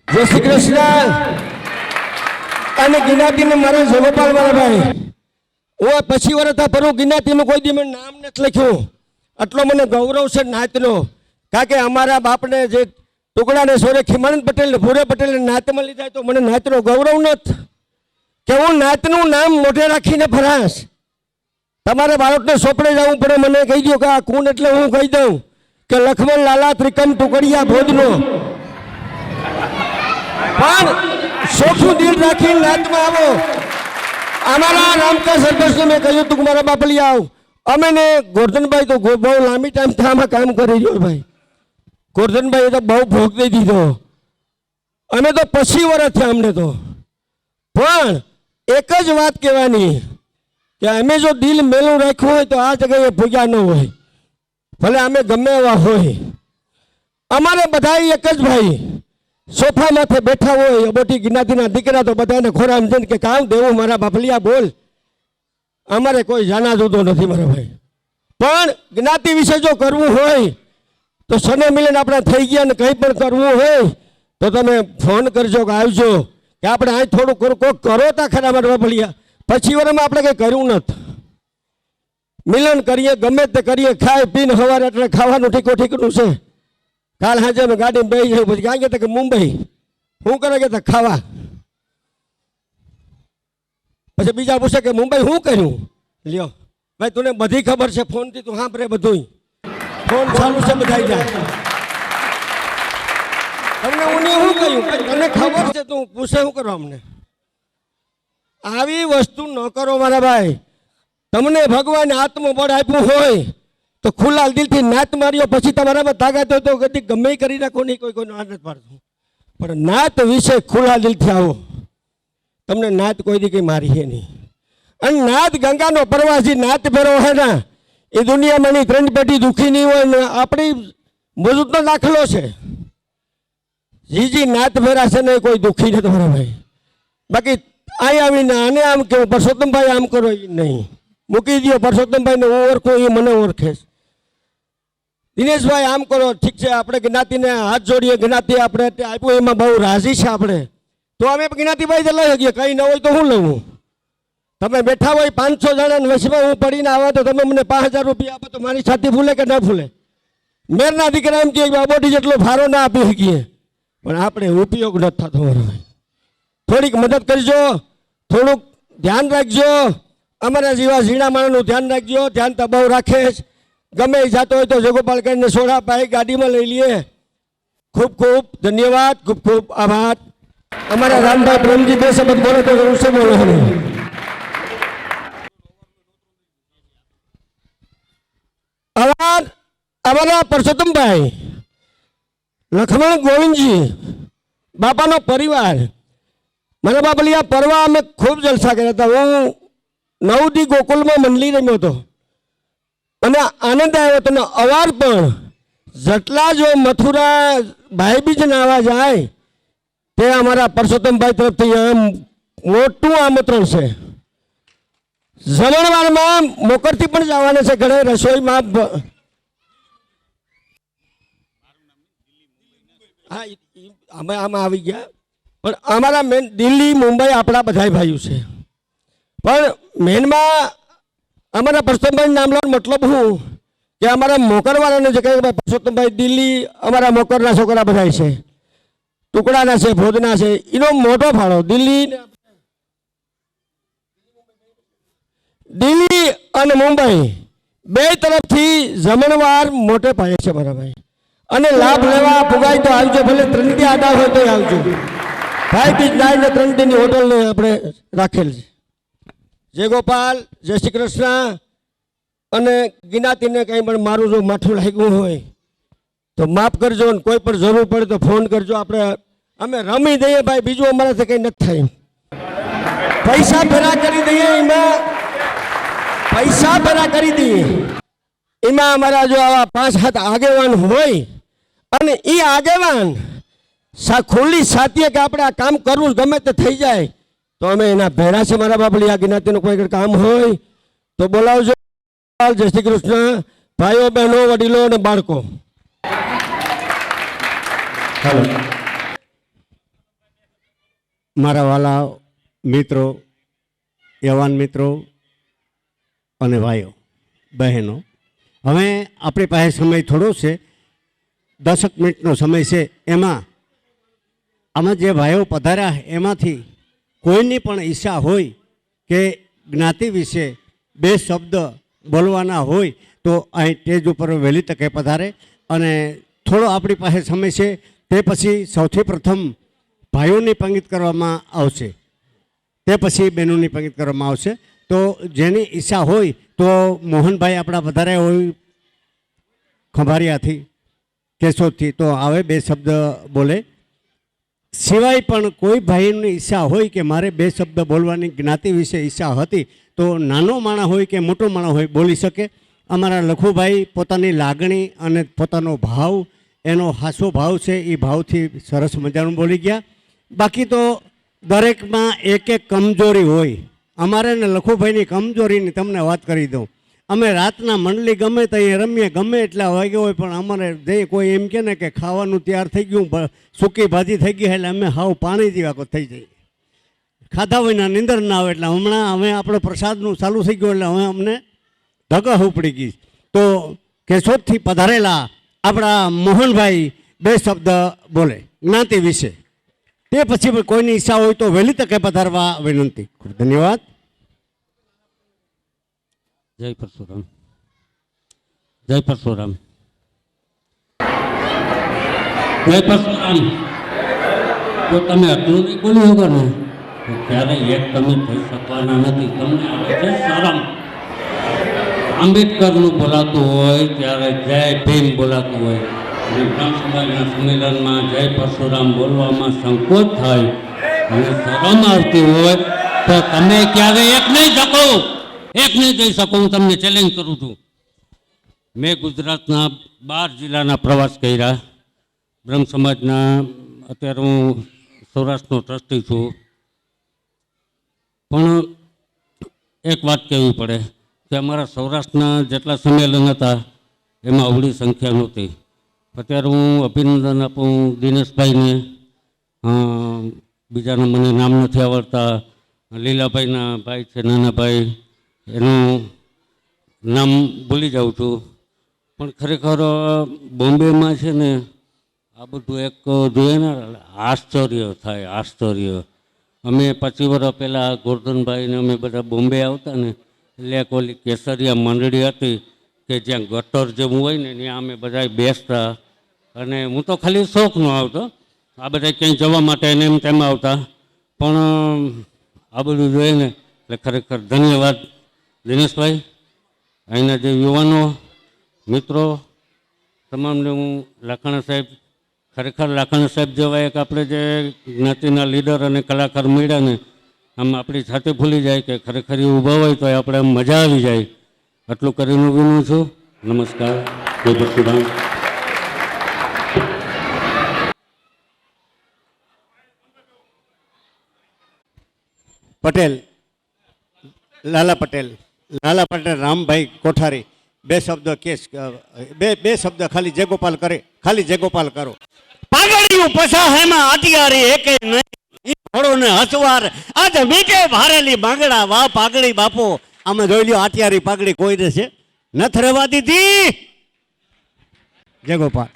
જય શ્રી કૃષ્ણ. અને જ્ઞાતિને મારે જય ગોપાલ મારા ભાઈ. હું પછી વર્ષ ફરું જ્ઞાતિનું કોઈ દી મેં નામ નથી લખ્યું. આટલો મને ગૌરવ છે નાતનો. કારણ કે અમારા બાપને જે ટુકડાને સોરે ખીમાનંદ પટેલ ને ભૂરે પટેલને નાતમાં લીધા તો મને નાતનો ગૌરવ નથી કે હું નાતનું નામ મોઢે રાખીને ફરાશ. તમારે બાળકને સોંપડે જવું પડે, મને કહી દો કે આ કોણ, એટલે હું કહી દઉં કે લખમણ લાલા ત્રિકમ ટુકડિયા ભોજનો. પણ સોખું દિલ રાખીને નાતમાં આવો. અમારા રામકા સરપંચને મેં કહ્યું હતું કે મારા બાપલી આવ. અમે ને ગોરધનભાઈ તો બહુ લાંબી ટાઈમથી આમાં કામ કરી રહ્યો ભાઈ. ગોરધનભાઈ તો બહુ ભોગ દઈ દીધો. અમે તો પછી વર્ષ થયા અમને તો. પણ એક જ વાત કહેવાની કે અમે જો દિલ મેલું રાખ્યું હોય તો આ જગ્યાએ ભૂગ્યા ન હોય. ભલે અમે ગમે એવા હોય. અમારે બધા એક જ ભાઈ સોફા માથે બેઠા હોય. અબોટી જ્ઞાતિના દીકરા તો બધાને ખોરામ જઈને કે કામ દેવું મારા બાપલિયા બોલ. અમારે કોઈ જાના જુદો નથી મારા ભાઈ. પણ જ્ઞાતિ વિશે જો કરવું હોય તો સને મિલન આપણે થઈ ગયા ને કંઈ પણ કરવું હોય તો તમે ફોન કરજો કે આવજો કે આપણે અહીં થોડું કોક કરો તા ખરા મારા બાપલિયા. પછી વરમાં આપણે કંઈ કર્યું નથી. મિલન કરીએ, ગમે તે કરીએ, ખાય પીને સવારે એટલે ખાવાનું ઠીકનું છે. કાલ હાજે અમે ગાડીમાં બેસી જવું. પછી ક્યાં ગયા કે મુંબઈ. શું કરે કે ખાવા. પછી બીજા પૂછે કે મુંબઈ શું કર્યું. લ્યો ભાઈ, તુને બધી ખબર છે, ફોનથી તું સાંભળે બધું. ફોન ચાલુ છે બધા જાય. તમને ઉની શું કહ્યું તને ખબર છે, તું પૂછે શું કરો અમને. આવી વસ્તુ ન કરો મારા ભાઈ. તમને ભગવાને આત્મબળ આપ્યું હોય તો ખુલ્લા દિલથી નાત માર્યો. પછી તમારામાં તાકાત હોય તો કદી ગમે કરી નાખો, નહીં કોઈ કોઈનો આનંદ પાડતું. પણ નાત વિશે ખુલ્લા દિલથી આવો. તમને નાત કોઈ દી કંઈ મારી છે નહીં. અને નાત ગંગાનો પ્રવાસી નાત ફેરો હે ને એ દુનિયામાંની 3 પેઢી દુઃખી નહીં હોય ને આપણી મજૂતનો દાખલો છે. જીજી નાત ફેરા છે ને કોઈ દુઃખી નથી મારા ભાઈ. બાકી અહીં આવીને આને આમ કેવું પરસોત્તમભાઈ આમ કરો એ નહીં. મૂકી દો પરસોત્તમભાઈને હું ઓળખું એ મને ઓળખે. દિનેશભાઈ આમ કરો, ઠીક છે. આપણે જ્ઞાતિને હાથ જોડીએ. જ્ઞાતિ આપણે આપ્યું એમાં બહુ રાજી છે આપણે. તો અમે જ્ઞાતિભાઈ જ લઈ શકીએ. કંઈ ન હોય તો હું લઉં. તમે બેઠા હોય 500 જણાને વચમાં હું પડીને આવા તો તમે મને 5000 રૂપિયા આપો તો મારી છાતી ફૂલે કે ના ફૂલે. મેરના દીકરા એમ કે બાબોટી જેટલો ફારો ના આપી શકીએ. પણ આપણે ઉપયોગ નથી થતો મારો ભાઈ. થોડીક મદદ કરજો, થોડુંક ધ્યાન રાખજો. અમારા જેવા ઝીણા માણસનું ધ્યાન રાખજો. ધ્યાન તો બહુ રાખે જ. ગમે એ જાતો હોય તો જગોપાલ કરીને સોડા પાઈ ગાડીમાં લઈ લઈએ. ખૂબ ખૂબ ધન્યવાદ, ખૂબ ખૂબ આભાર. અમારા રામભાઈ પ્રેમજી બે શબ્દ બોલે તો હું શું બોલવાનું. અમારા પરસોત્તમભાઈ, લખમણ ગોવિંદજી બાપાનો પરિવાર, મારા બાપલિયા પરવા અમે ખૂબ જલસા કર્યા હતા. હું 9 દી ગોકુલમાં મંડલી રમ્યો હતો અને આનંદ આવ્યો હતો. અવાર પણ જેટલા જો મથુરા ભાઈબીજના આવા જાય તે અમારા પરસોત્તમભાઈ તરફથી આમ મોટું આમંત્રણ છે. જમણવારમાં મોકરથી પણ જવાના છે. ઘરે રસોઈમાં હા અમે આમાં આવી ગયા. પણ અમારા મેન દિલ્હી મુંબઈ આપણા બધા ભાઈઓ છે. પણ મેનમાં અમારા પરસોત્તમભાઈ નામ લેવાનો મતલબ હું કે અમારા મોકરવાળાને જે કહે કે ભાઈ પરસોત્તમભાઈ દિલ્હી અમારા મોકરના છોકરા બધા છે, ટુકડાના છે, ભોજના છે, એનો મોટો ફાળો દિલ્હી અને મુંબઈ બે તરફથી જમણવાર મોટે પાયે છે મારા ભાઈ. અને લાભ લેવા પુગાય તો આવજો, ભલે 3 દી આડા હોય તો આવજો. ભાઈ બીજ નાઈ ને 3 દીની હોટલ આપણે રાખેલ છે. જય ગોપાલ, જય શ્રી કૃષ્ણ. અને જ્ઞાતિને કંઈ પણ મારું જો માઠું લાગ્યું હોય તો માફ કરજો, ને કોઈ પણ જરૂર પડે તો ફોન કરજો. આપણે અમે રમી દઈએ ભાઈ, બીજું અમારાથી કંઈ નથી થાય. પૈસા ભેરા કરી દઈએ, એમાં પૈસા ભેરા કરી દઈએ, એમાં અમારા જો આવા 5-7 આગેવાન હોય અને એ આગેવાન ખુલ્લી સાથીએ કે આપણે આ કામ કરવું ગમે તે થઈ જાય તો અમે એના ભેરા છે મારા બાપલી. આ જ્ઞાતિનું કોઈ કામ હોય તો બોલાવજો. જય શ્રી કૃષ્ણ. ભાઈઓ, બહેનો, વડીલો અને બાળકો. મારા વાલા મિત્રો, યવાન મિત્રો અને ભાઈઓ બહેનો, હવે આપણી પાસે સમય થોડો છે, 10 મિનિટનો સમય છે. એમાં આમાં જે ભાઈઓ પધાર્યા એમાંથી કોઈની પણ ઈચ્છા હોય કે જ્ઞાતિ વિશે 2 શબ્દ બોલવાના હોય તો અહીં સ્ટેજ ઉપર વહેલી તકે પધારે. અને થોડો આપણી પાસે સમય છે, તે પછી સૌથી પ્રથમ ભાઈઓની પંક્તિ કરવામાં આવશે, તે પછી બહેનોની પંક્તિ કરવામાં આવશે. તો જેની ઈચ્છા હોય તો મોહનભાઈ આપણા પધાર્યા હોય ખંભાળિયાથી, કેશોદથી, તો આવે 2 શબ્દ બોલે. સિવાય પણ કોઈ ભાઈની ઈચ્છા હોય કે મારે 2 શબ્દ બોલવાની જ્ઞાતિ વિશે ઈચ્છા હતી તો નાનો માણસ હોય કે મોટો માણસ હોય બોલી શકે. અમારા લખુભાઈ પોતાની લાગણી અને પોતાનો ભાવ, એનો હાસો ભાવ છે, એ ભાવથી સરસ મજાનું બોલી ગયા. બાકી તો દરેકમાં એક કમજોરી હોય. અમારે ને લખુભાઈની કમજોરીની તમને વાત કરી દઉં. અમે રાતના મંડળી ગમે ત્યાં રમીએ, ગમે એટલા વાગ્યા હોય, પણ અમારે જે કોઈ એમ કહે ને કે ખાવાનું તૈયાર થઈ ગયું, સૂકી ભાજી થઈ ગઈ, એટલે અમે હાવ પાણી જેવા થઈ જઈએ. ખાધા વિના નીંદર ના આવે. એટલે હમણાં હવે આપણે પ્રસાદનું ચાલુ થઈ ગયું, એટલે હવે અમને ધગા ઉપડી ગઈ. તો કેશોદથી પધારેલા આપણા મોહનભાઈ 2 શબ્દ બોલે જ્ઞાતિ વિશે. તે પછી કોઈની ઈચ્છા હોય તો વહેલી તકે પધારવા વિનંતી. ધન્યવાદ. જય પરશુરામ. જય પરશુરામ. જય પરશુરામ. જો તમે આટલું નહીં બોલી શકો ને તો ત્યારે એક તમે થઈ શકવાના નથી. તમને આવે છે શરમ. આંબેડકરનું બોલાતું હોય ત્યારે જય ભીમ બોલાતું હોય, અને બ્રહ્મ સમાજના સંમેલનમાં જય પરશુરામ બોલવામાં સંકોચ થાય અને શરમ આવતી હોય તો તમે ક્યારે એક નહીં શકો, એક નહીં જઈ શકો. હું તમને ચેલેન્જ કરું છું. મેં ગુજરાતના 12 જિલ્લાના પ્રવાસ કર્યા. બ્રહ્મ સમાજના અત્યારે હું સૌરાષ્ટ્રનો ટ્રસ્ટી છું. પણ એક વાત કહેવી પડે કે અમારા સૌરાષ્ટ્રના જેટલા સંમેલન હતા એમાં અવળી સંખ્યા નહોતી. અત્યારે હું અભિનંદન આપું દિનેશભાઈને, બીજાના મને નામ નથી આવડતા, લીલાભાઈના ભાઈ છે નાના ભાઈ, એનું નામ ભૂલી જાઉં છું. પણ ખરેખર બોમ્બેમાં છે ને આ બધું એક જોઈએ ને આશ્ચર્ય થાય, આશ્ચર્ય. અમે 25 વર્ષ પહેલાં ગોરધનભાઈને અમે બધા બોમ્બે આવતા ને એટલે એક ઓલી કેસરિયા મંડળી હતી કે જ્યાં ગટર જેવું હોય ને ત્યાં અમે બધા બેસતા. અને હું તો ખાલી શોખનો આવતો, આ બધા ક્યાંય જવા માટે એને એમ તેમ આવતા. પણ આ બધું જોઈએ ને એટલે ખરેખર ધન્યવાદ દિનેશભાઈ. અહીંના જે યુવાનો મિત્રો તમામને હું લાખાણા સાહેબ, ખરેખર લાખાણા સાહેબ જેવા એક આપણે જે જ્ઞાતિના લીડર અને કલાકાર મળ્યા ને આમ આપણી સાથે ભૂલી જાય કે ખરેખર એ ઊભા હોય તો આપણે આમ મજા આવી જાય. આટલું કરીને વિનું છું. નમસ્કાર. જય પરશુરામ. પટેલ, લાલા પટેલ, રામભાઈ કોઠારી 2 શબ્દ કેસ, બે શબ્દ ખાલી જયગોપાલ કરે, ખાલી જયગોપાલ કરો. પાગડિયું પસા હેમાં આટિયારી એકે નહીં ઘોડો ને હસવાર આજ મીટે ભારેલી બાંગડા વાહ પાગડી બાપો. આમાં જોઈ લ્યો આટિયારી પાગડી કોઈને છે નથી રહેવા દીધી. જય ગોપાલ.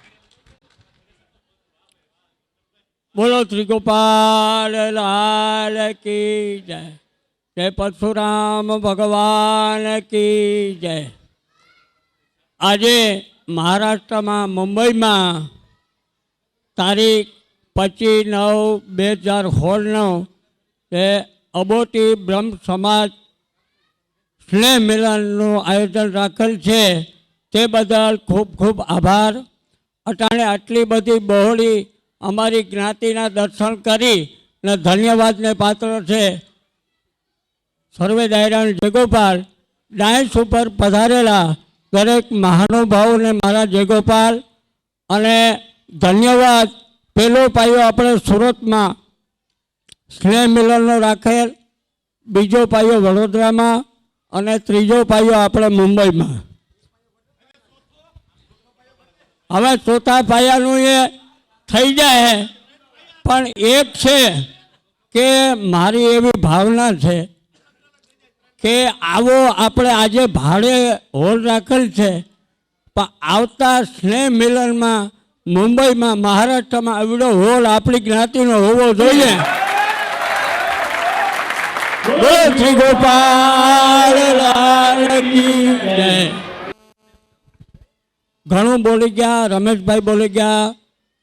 બોલો શ્રી ગોપાલ લાલ કી જય. જય પરશુરામ ભગવાન કી જય. આજે મહારાષ્ટ્રમાં મુંબઈમાં તારીખ 25/9/2016 એ અબોટી બ્રહ્મ સમાજ સ્નેહ મિલનનું આયોજન રાખેલ છે. તે બદલ ખૂબ ખૂબ આભાર. અટાણે આટલી બધી બહોળી અમારી જ્ઞાતિના દર્શન કરી ને ધન્યવાદને પાત્ર છે. સર્વે દાયરાણ જયગોપાલ. ડાયસ ઉપર પધારેલા દરેક મહાનુભાવોને મારા જયગોપાલ અને ધન્યવાદ. પહેલો પાયો આપણે સુરતમાં સ્નેહ મિલનનો રાખેલ, બીજો પાયો વડોદરામાં અને ત્રીજો પાયો આપણે મુંબઈમાં. હવે ચોથા પાયાનું એ થઈ જાય, પણ એક છે કે મારી એવી ભાવના છે કે આવો આપણે આજે ભાડે હોલ રાખેલ છે, પણ આવતા સ્નેહ મિલનમાં મુંબઈમાં મહારાષ્ટ્રમાં આવડો હોલ આપણી જ્ઞાતિનો હોવો જોઈએ. બોલો શ્રી ગોપાલ લાલ કી જય. ઘણું બોલી ગયા, રમેશભાઈ બોલી ગયા,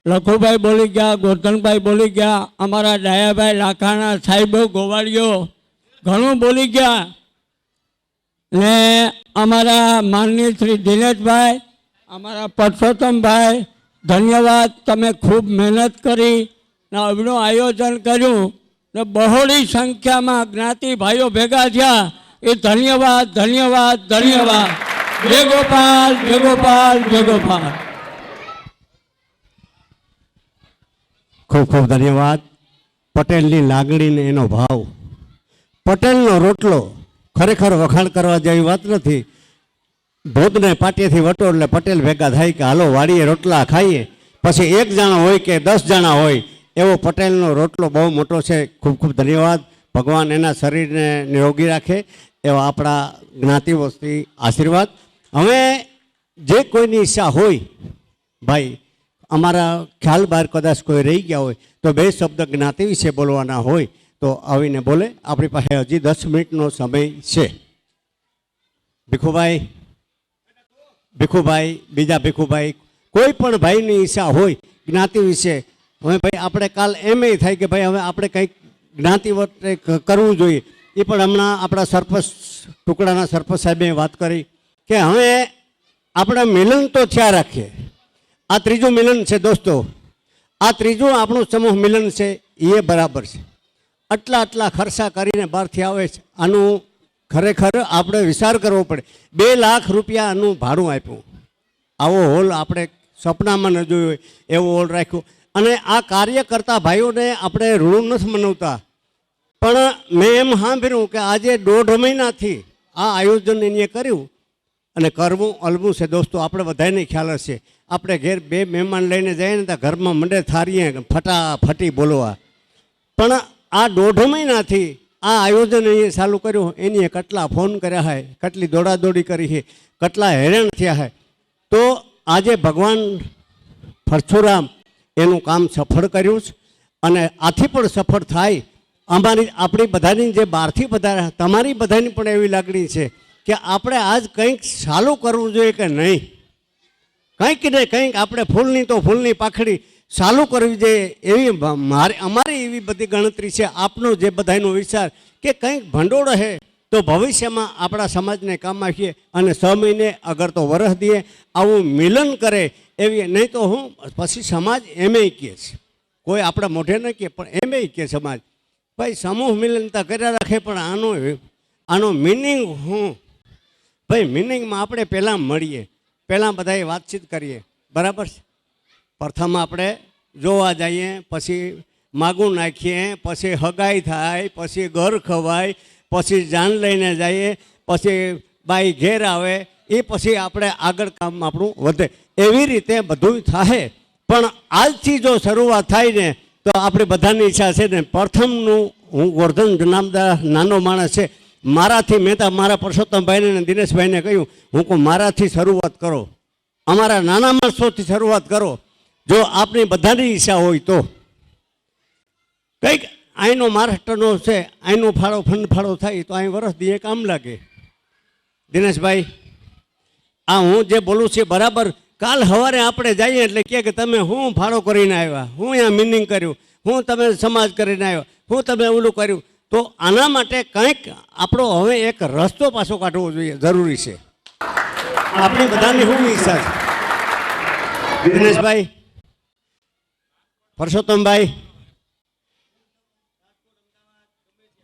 લખુભાઈ બોલી ગયા, ગોરધનભાઈ બોલી ગયા, અમારા ડાયાભાઈ લાખાણા સાહેબો ગોવાળીઓ ઘણું બોલી ગયા ને અમારા માનનીય શ્રી દિનેશભાઈ, અમારા પરસોત્તમભાઈ, ધન્યવાદ. તમે ખૂબ મહેનત કરી ને અવનું આયોજન કર્યું ને બહોળી સંખ્યામાં જ્ઞાતિ ભાઈઓ ભેગા થયા. એ ધન્યવાદ ધન્યવાદ ધન્યવાદ. જય ગોપાલ જય ગોપાલ જય ગોપાલ. ખૂબ ખૂબ ધન્યવાદ. પટેલની લાગણી ને એનો ભાવ. પટેલનો રોટલો ખરેખર વખાણ કરવા જેવી વાત નથી. ધોધને પાટીએથી વટો એટલે પટેલ ભેગા થાય કે હાલો વાડીએ રોટલા ખાઈએ. પછી 1 જણા હોય કે 10 જણા હોય, એવો પટેલનો રોટલો બહુ મોટો છે. ખૂબ ખૂબ ધન્યવાદ. ભગવાન એના શરીરને નિરોગી રાખે એવા આપણા જ્ઞાતિ વસ્તી આશીર્વાદ. હવે જે કોઈની ઈચ્છા હોય, ભાઈ અમારા ખ્યાલ બહાર કદાચ કોઈ રહી ગયા હોય તો 2 શબ્દ જ્ઞાતિ વિશે બોલવાના હોય તો આવીને બોલે. આપણી પાસે હજી 10 મિનિટનો સમય છે. ભીખુભાઈ, બીજા ભીખુભાઈ, કોઈ પણ ભાઈની ઈચ્છા હોય જ્ઞાતિ વિશે. હવે ભાઈ આપણે કાલ એમ થાય કે ભાઈ હવે આપણે કંઈક જ્ઞાતિ વચ્ચે કરવું જોઈએ. એ પણ હમણાં આપણા સરપંચ ટુકડાના સરપંચ સાહેબે વાત કરી કે હવે આપણે મિલન તો થયા રાખીએ. આ ત્રીજું મિલન છે દોસ્તો. આ ત્રીજું આપણું સમૂહ મિલન છે. એ બરાબર છે. આટલા ખર્ચા કરીને બહારથી આવે છે. આનું ખરેખર આપણે વિચાર કરવો પડે. 2 લાખ રૂપિયા આનું ભાડું આપ્યું. આવો હોલ આપણે સપનામાં ન જોયો હોય એવો હોલ રાખ્યો. અને આ કાર્ય કરતા ભાઈઓને આપણે ઋણ નથી મનાવતા, પણ મેં એમ સાંભળ્યું કે આજે 1.5 મહિનાથી આ આયોજન એને કર્યું અને કરવું અલવું છે. દોસ્તો આપણે બધાને ખ્યાલ હશે. આપણે ઘેર 2 મહેમાન લઈને જઈએ ને ત્યાં ઘરમાં મંડે થારીએ ફટાફટી બોલવા. પણ આ 1.5 મહિનાથી આ આયોજન અહીંયા ચાલુ કર્યું. એની કેટલા ફોન કર્યા હોય, કેટલી દોડાદોડી કરી છે, કેટલા હેરાન થયા હોય. તો આજે ભગવાન પરશુરામ એનું કામ સફળ કર્યું છે અને આથી પણ સફળ થાય. આપણી બધાની જે બહારથી બધા તમારી બધાની પણ એવી લાગણી છે કે આપણે આજ કંઈક ચાલુ કરવું જોઈએ કે નહીં. કંઈક ને કંઈક આપણે ફૂલની તો ફૂલની પાખડી ચાલુ કરવી જોઈએ એવી અમારી એવી બધી ગણતરી છે. આપનો જે બધાનો વિચાર કે કંઈક ભંડોળ રહે તો ભવિષ્યમાં આપણા સમાજને કામ આવીએ અને 6 મહિને અગર તો વરસ દઈએ આવું મિલન કરે એવી. નહીં તો હું પછી સમાજ એમે કહે છે, કોઈ આપણા મોઢે ન કહે પણ એમે કહે સમાજ ભાઈ સમૂહ મિલનતા કર્યા રાખે. પણ આનો મિનિંગ હું ભાઈ મિનિંગમાં આપણે પહેલાં મળીએ, પહેલાં બધાએ વાતચીત કરીએ. બરાબર છે. પ્રથમ આપણે જોવા જઈએ, પછી માગું નાખીએ, પછી હગાઈ થાય, પછી ઘર ખવાય, પછી જાન લઈને જઈએ, પછી બાઈ ઘેર આવે, એ પછી આપણે આગળ કામ આપણું વધે. એવી રીતે બધું થાય. પણ આજથી જો શરૂઆત થાય ને તો આપણે બધાની ઈચ્છા છે ને પ્રથમનું હું ગોરધન નામદાર નાનો માણસ છે. મારાથી મેં તો મારા પરસોત્તમભાઈને અને દિનેશભાઈને કહ્યું હું કહું મારાથી શરૂઆત કરો અમારા નાના માણસોથી શરૂઆત કરો. જો આપણી બધાની ઈચ્છા હોય તો કંઈક અહીંનો મહારાષ્ટ્રનો છે, અહીંનો ફાળો ફંડ ફાળો થાય તો અહીં વરસ દીએ કામ લાગે. દિનેશભાઈ, આ હું જે બોલું છું બરાબર. કાલ સવારે આપણે જઈએ એટલે કે તમે હું ફાળો કરીને આવ્યા, હું અહીંયા મિનિંગ કર્યું, હું તમે સમાજ કરીને આવ્યા, હું તમે ઓલું કર્યું. તો આના માટે કંઈક આપણો હવે એક રસ્તો પાછો કાઢવો જોઈએ, જરૂરી છે. આપણી બધાની શું ઈચ્છા છે? દિનેશભાઈ, પરસોત્તમભાઈ,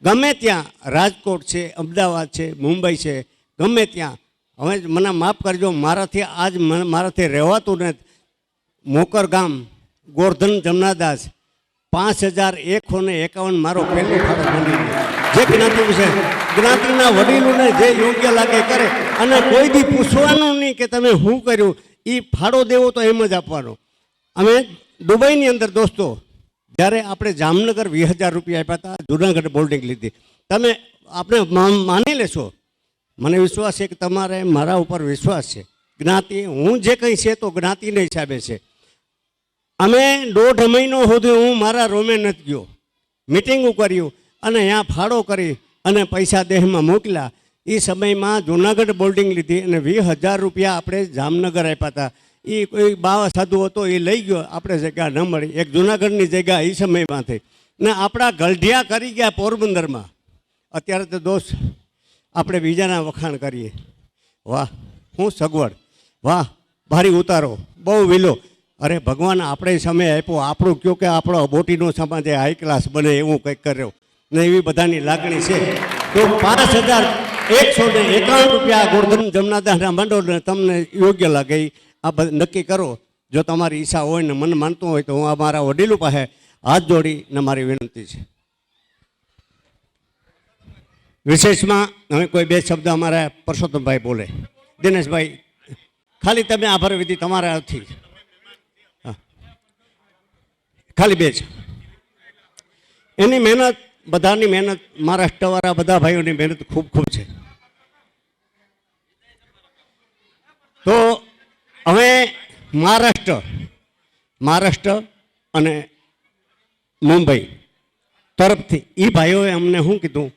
ગમે ત્યાં રાજકોટ છે, અમદાવાદ છે, મુંબઈ છે, ગમે ત્યાં હવે મને માફ કરજો, મારાથી રહેવાતું ને મોકર ગામ ગોરધન જમનાદાસ 5151 મારો પહેલો ફાળો બની જે જ્ઞાતિ વિશે જ્ઞાતિના વડીલોને જે યોગ્ય લાગે કરે અને કોઈ દી પૂછવાનું નહીં કે તમે શું કર્યું. એ ફાળો દેવો તો એમ જ આપવાનો. અમે દુબઈની અંદર દોસ્તો જ્યારે આપણે જામનગર 20,000 રૂપિયા આપ્યા હતા, જુનાગઢ બોલ્ડિંગ લીધી. તમે આપણે માની લેશો, મને વિશ્વાસ છે કે તમારે મારા ઉપર વિશ્વાસ છે. જ્ઞાતિ હું જે કંઈ છે તો જ્ઞાતિના હિસાબે છે. અમે 1.5 મહિનો સુધી હું મારા રોમે નથી ગયો, મિટિંગો કર્યું અને અહીંયા ફાળો કરી અને પૈસા દેહમાં મોકલ્યા. એ સમયમાં જુનાગઢ બોલ્ડિંગ લીધી અને 20,000 રૂપિયા આપણે જામનગર આપ્યા હતા. એ કોઈ બાવા સાધુ હતો, એ લઈ ગયો, આપણે જગ્યા ન મળી. એક જુનાગઢની જગ્યા એ સમયમાંથી ને આપણા ગલઢિયા કરી ગયા પોરબંદરમાં. અત્યારે તો દોસ્ત આપણે બીજાના વખાણ કરીએ. વાહ હું સગવડ, વાહ ભારી ઉતારો, બહુ વિલો. અરે ભગવાન આપણે સમય આપ્યો, આપણું કયો કે આપણો બોટીનો સમાજ હાઈ ક્લાસ બને એવું કંઈક કર્યો ને એવી બધાની લાગણી છે. તો 5,151 રૂપિયા ગોરધન જમનાદાસના મંડળને તમને યોગ્ય લાગે આ નક્કી કરો. જો તમારી ઈચ્છા હોય ને મન માનતું હોય તો હું આ મારા વડીલો પાસે હાથ જોડીને મારી વિનંતી છે. વિશેષમાં હવે કોઈ 2 શબ્દ અમારા પરસોત્તમભાઈ બોલે. દિનેશભાઈ, ખાલી તમે આભાર વિધિ તમારાથી, ખાલી 2 જ. એની મહેનત, બધાની મહેનત, મહારાષ્ટ્રવાળા બધા ભાઈઓની મહેનત ખૂબ ખૂબ છે. તો હવે મહારાષ્ટ્ર અને મુંબઈ તરફથી એ ભાઈઓએ અમને શું કીધું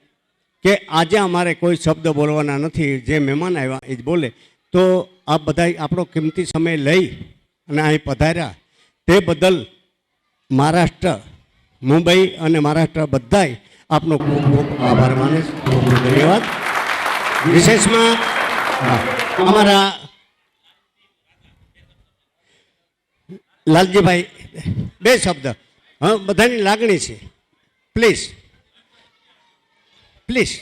કે આજે અમારે કોઈ શબ્દ બોલવાના નથી, જે મહેમાન આવ્યા એ જ બોલે. તો આ બધા આપણો કિંમતી સમય લઈ અને અહીં પધાર્યા તે બદલ મહારાષ્ટ્ર, મુંબઈ અને મહારાષ્ટ્ર બધાય આપનો ખૂબ ખૂબ આભાર માને છે. ખૂબ ખૂબ ધન્યવાદ. વિશેષમાં અમારા લાલજીભાઈ 2 શબ્દ. હા, બધાની લાગણી છે. Please please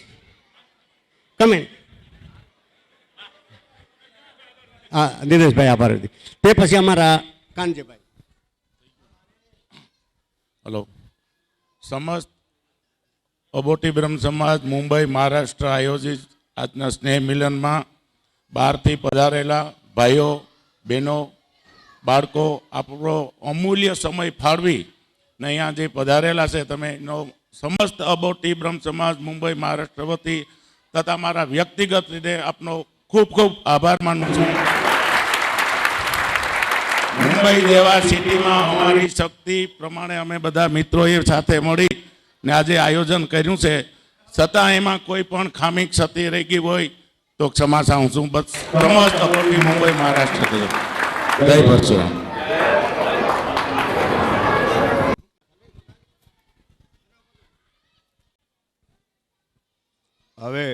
comment. હા દિનેશભાઈ આભાર. તે પછી અમારા કાનજીભાઈ. હલો. સમસ્ત અબોટી બ્રહ્મ સમાજ મુંબઈ મહારાષ્ટ્ર આયોજિત આજના સ્નેહ મિલનમાં બહારથી પધારેલા ભાઈઓ બહેનો બાળકો આપણો અમૂલ્ય સમય ફાળવી ને અહીંયા જે પધારેલા છે તમે એનો સમસ્ત અબોટી બ્રહ્મ સમાજ મુંબઈ મહારાષ્ટ્ર વતી તથા મારા વ્યક્તિગત રીતે આપનો ખૂબ ખૂબ આભાર માનું છું. મુંબઈ જેવા સિટીમાં અમારી શક્તિ પ્રમાણે અમે બધા મિત્રોએ સાથે મળી ને આજે આયોજન કર્યું છે. છતાં એમાં કોઈ પણ ખામી ક્ષતિ રહી ગઈ હોય તો ક્ષમા ચાહું છું. બસ સમસ્ત અબોટી મુંબઈ મહારાષ્ટ્ર જય પરશુરામ. હવે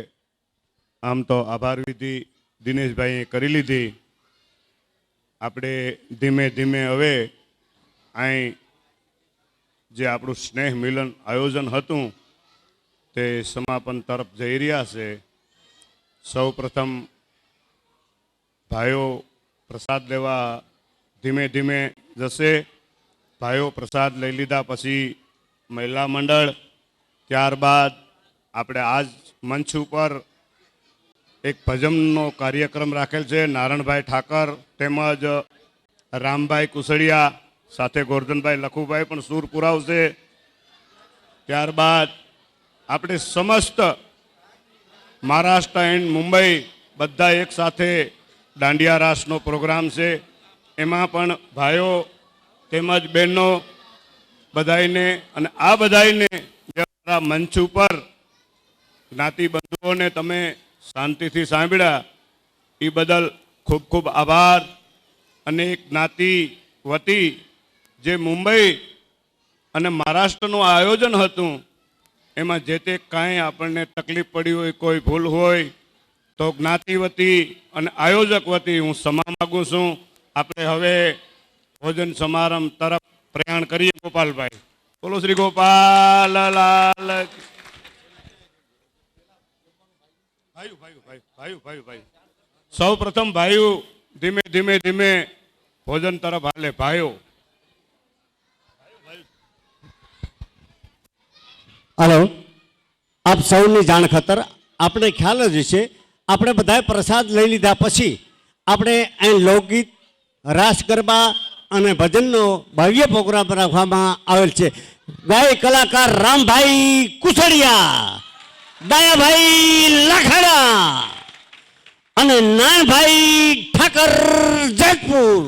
આમ તો આભાર વિધિ દિનેશભાઈએ કરી લીધી. આપણે ધીમે ધીમે હવે અહીં જે આપણું સ્નેહ મિલન આયોજન હતું તે સમાપન તરફ જઈ રહ્યા છે. સૌ પ્રથમ ભાઈઓ પ્રસાદ લેવા ધીમે ધીમે જશે. ભાઈઓ પ્રસાદ લઈ લીધા પછી મહિલા મંડળ, ત્યારબાદ આપણે આજ મંચ ઉપર એક ભજનનો કાર્યક્રમ રાખેલ છે. નારણભાઈ ઠાકર તેમજ રામભાઈ કુસડિયા સાથે ગોરધનભાઈ લખુભાઈ પણ સૂર પુરાવશે. ત્યારબાદ આપણે સમસ્ત મહારાષ્ટ્ર એન્ડ મુંબઈ બધા એક સાથે દાંડિયા રાસનો પ્રોગ્રામ છે, એમાં પણ ભાઈઓ તેમજ બહેનો બધાઈને અને આ બધાઈને જે અમારા મંચ ઉપર જ્ઞાતિ બંધુઓને તમે શાંતિથી સાંભળ્યા એ બદલ ખૂબ ખૂબ આભાર. અને એક જ્ઞાતિ વતી જે મુંબઈ અને મહારાષ્ટ્રનું આયોજન હતું એમાં જે તે કાંઈ આપણને તકલીફ પડી હોય, કોઈ ભૂલ હોય તો જ્ઞાતિ વતી અને આયોજક વતી હું ક્ષમા માગું છું. આપણે હવે ભોજન સમારંભ તરફ પ્રયાણ કરીએ. ગોપાલભાઈ, બોલો શ્રી ગોપાલ લાલ. ભાઈ સૌ પ્રથમ ભાઈઓ ધીમે ધીમે ધીમે ભોજન તરફ હાલે. ભાઈઓ હલો, આપ સૌની જાણ ખાતર આપણે ખ્યાલ જ છે, આપણે બધાએ પ્રસાદ લઈ લીધા પછી આપણે અહીં લોકગીત, રાસ ગરબા અને ભજનનો ભવ્ય પ્રોગ્રામ રાખવામાં આવેલ છે. ગાય કલાકાર રામભાઈ કુસડિયા, દયાભાઈ લાખાડા અને નાનભાઈ ઠાકર જેતપુર.